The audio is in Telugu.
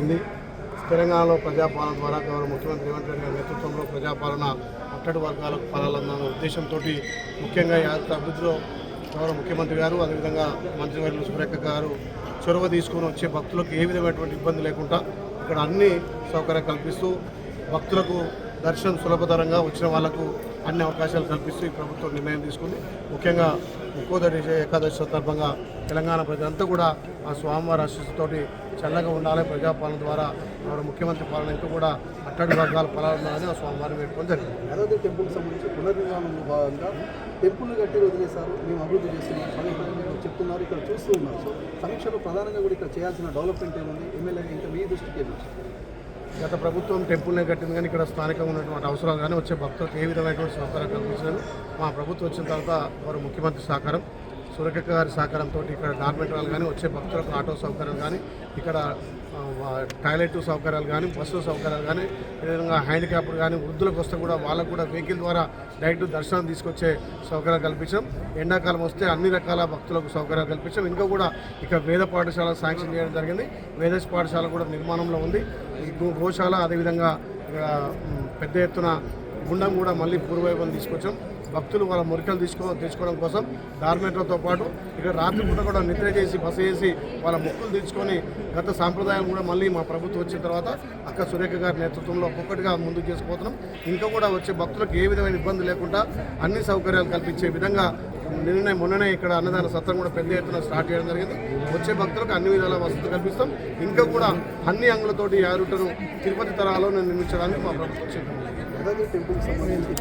ఉంది. తెలంగాణలో ప్రజాపాలన ద్వారా గౌరవ ముఖ్యమంత్రి రేవంత్ రెడ్డి గారి నేతృత్వంలో ప్రజాపాలన అట్టడి వర్గాలకు ఫలాలన్న ఉద్దేశంతో ముఖ్యంగా యాత్ర అభివృద్ధిలో గౌరవ ముఖ్యమంత్రి గారు అదేవిధంగా మంత్రివర్యులు సురేఖ గారు చొరవ తీసుకుని వచ్చే భక్తులకు ఏ విధమైనటువంటి ఇబ్బంది లేకుండా ఇక్కడ అన్ని సౌకర్యాలు కల్పిస్తూ భక్తులకు దర్శనం సులభతరంగా వచ్చిన వాళ్లకు అన్ని అవకాశాలు కల్పిస్తూ ఈ ప్రభుత్వం నిర్ణయం తీసుకుంది. ముఖ్యంగా ముక్కోదటి ఏకాదశి సందర్భంగా తెలంగాణ ప్రజలంతా కూడా ఆ స్వామివారి ఆశీస్సుతోటి చల్లగా ఉండాలి. ప్రజాపాలన ద్వారా ముఖ్యమంత్రి పాలన ఇంకా కూడా అట్టడి వర్గాల ఫలాలని ఆ స్వామివారిని పెట్టుకొని జరిగింది. యాదాద్రి టెంపుల్కి సంబంధించి పునర్నిర్మాణంలో భాగంగా టెంపుల్ని కట్టి వదిలేశారు, మేము అభివృద్ధి చేస్తున్నాం సమీక్షలు చెప్తున్నారు, ఇక్కడ చూస్తూ ఉన్నారు. సో సమీక్షలో ప్రధానంగా కూడా ఇక్కడ చేయాల్సిన డెవలప్మెంట్ ఏముంది, ఎమ్మెల్యేగా ఇంకా మీ దృష్టికి ఏమిటి? గత ప్రభుత్వం టెంపుల్నే కట్టింది, కానీ ఇక్కడ స్థానికంగా ఉన్నటువంటి అవసరాలు కానీ వచ్చే భక్తులకు ఏ విధమైనటువంటి సౌకర్యాలు కల్పించలేదు. మా ప్రభుత్వం వచ్చిన తర్వాత వారు ముఖ్యమంత్రి సహకారం, సురేఖ గారి సహకారంతో ఇక్కడ గార్మెంట్ కానీ వచ్చే భక్తులకు ఆటో సౌకర్యాలు కానీ ఇక్కడ టాయిలెట్ సౌకర్యాలు కానీ బస్సు సౌకర్యాలు కానీ విధంగా హ్యాండిక్యాప్డ్ కానీ వృద్ధులకు వస్తే కూడా వాళ్ళకు కూడా వెహికల్ ద్వారా డైరెక్ట్ దర్శనం తీసుకొచ్చే సౌకర్యాలు కల్పించాం. ఎండాకాలం వస్తే అన్ని రకాల భక్తులకు సౌకర్యాలు కల్పించాం. ఇంకా కూడా ఇక్కడ వేద పాఠశాల శాంక్షన్ చేయడం జరిగింది. వేద పాఠశాల కూడా నిర్మాణంలో ఉంది. ఈ గోశాల అదేవిధంగా పెద్ద ఎత్తున గుండం కూడా మళ్ళీ పూర్వవైపున తీసుకొచ్చాం. భక్తులు వాళ్ళ మురికలు తెచ్చుకోవడం కోసం గార్మెంట్లతో పాటు ఇక్కడ రాత్రిపూట కూడా నిద్ర చేసి బస చేసి వాళ్ళ మొక్కులు తెచ్చుకొని గత సాంప్రదాయం కూడా మళ్ళీ మా ప్రభుత్వం వచ్చిన తర్వాత అక్క సురేఖ గారి నేతృత్వంలో ఒక్కొక్కటిగా ముందుకు చేసుకుపోతున్నాం. ఇంకా కూడా వచ్చే భక్తులకు ఏ విధమైన ఇబ్బంది లేకుండా అన్ని సౌకర్యాలు కల్పించే విధంగా మొన్ననే ఇక్కడ అన్నదాన సత్రం కూడా పెద్ద ఎత్తున స్టార్ట్ చేయడం జరిగింది. వచ్చే భక్తులకు అన్ని విధాల వసతులు కల్పిస్తాం. ఇంకా కూడా అన్ని అంగులతోటి యారుటను తిరుపతి తరాలో నిర్మించడానికి మా ప్రభుత్వం టెంపుల్కి సంబంధించి